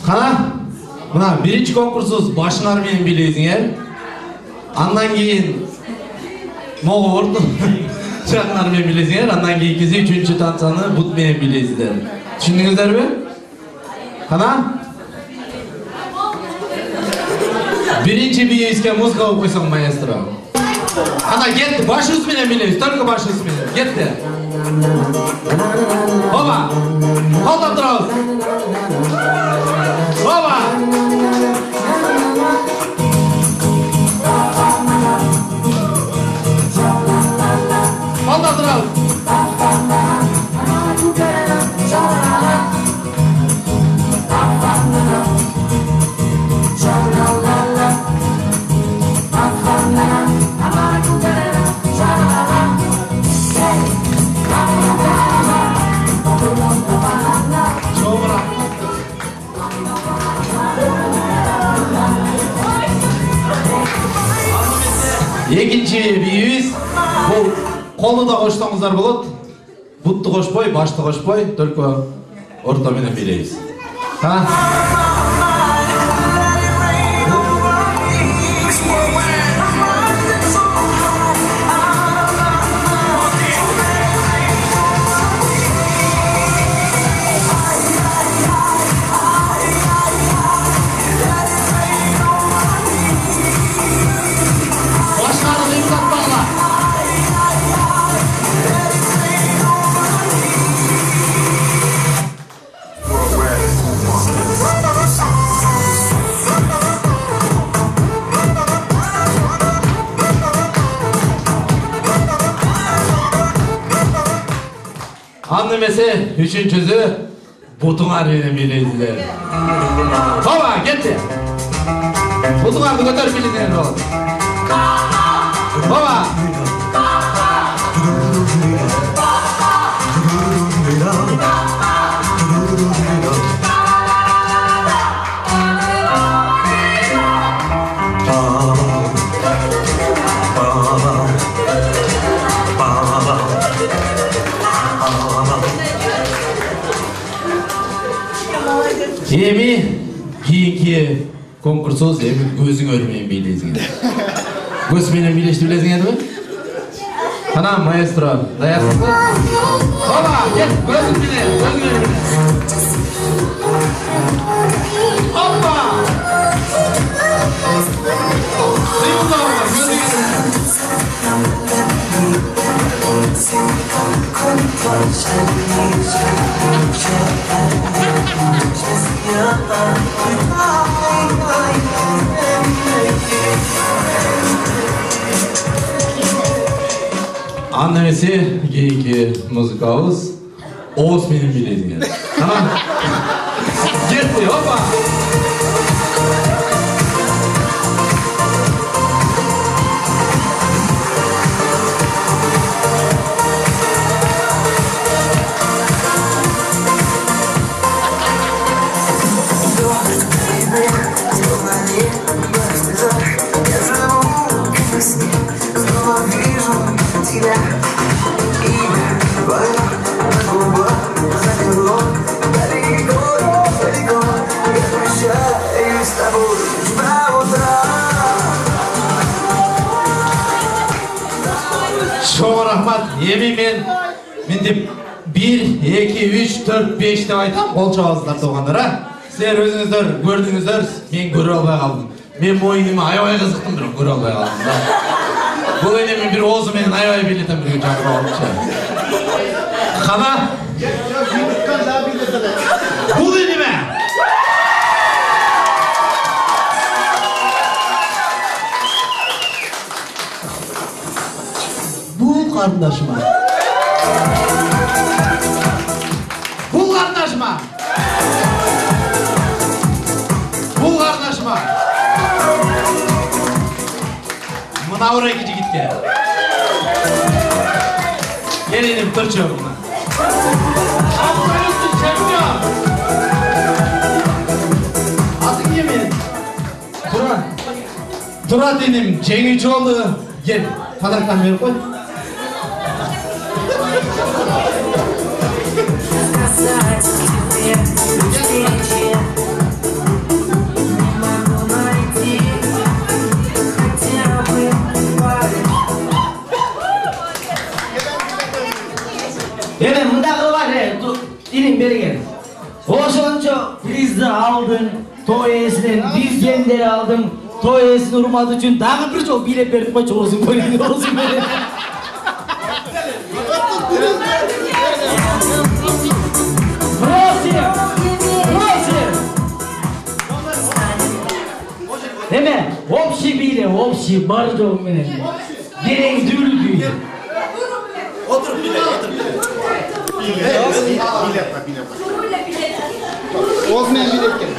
Qana? Mına birinchi konkursunuz başыңар менен билесиңер. Андан кийин Моғорт чакнар менен билесиңер. Андан кийинкиси үчүнчү танцаны бут менен билесиздер. Түшүндүңүздөрбү? Qana? Birinchi biyizga muzika qo'yib qo'ysang maestro. Ana ketdi, boshimiz bilan bilamiz, только boshimiz bilan. Ketdi. Oba. Qo'ldan turamiz. Oba. Qo'ldan turamiz. Екінші бийибиз бул колду да кошсоңуздар болот. Бутты кошпой, башты кошпой, только орто менен билебиз. Аны эмесе үчүнчүсү бутуңар менен билесиздер. Тоба, кетти. Бутуңарды көтөрүп билесиңер болот. Тоба. Эми кийинки конкурсубуз эми көзүңөр менен бийлесиңер. Көз менен бийлешти билесиңерби? Кана маэстро, даярсызбы? Оба, кет, көзүң менен, көзүңөр менен. Опа! Сыйылдабы, көзүңөр менен. Аны эмесе кийинки музыкабыз ооз менен билесиңер. Тамам. Кетти, опа. Çok rahmat. Emin men dep 1, 2, 3, 4, 5 dep aytam. Kol çabasızlar doğanlar ha. Sizler özünüzler gördüңүздөр, men көрө албай калдым. Мен моюнума аябай кызыктым, бирок көрө албай калдым да. Бул эне мен бир оозу менен аябай билетем, бирге чакырып алыпчы. Кана? Бул эне? Bul kardeşime. Bul kardeşime. Bul kardeşime. Mına oraya git gel. Gelelim tırçağımına. Aferin çempiyon. Adın yemeğin. Turan. Turan dedim. Cengiçoğlu. Gel. Padaraktan verip koy. bergen. Oşonço prizni aldın, toy esini bizden de aldın. Toy esini urmadı üçün dağı bir jol bilep berip koy çoğusun koyun olsun beni. Deme, opşi bile, opşi bardo menen. Direğin dürü büyüdü. Otur bile. Bile. Olsun bilet gel.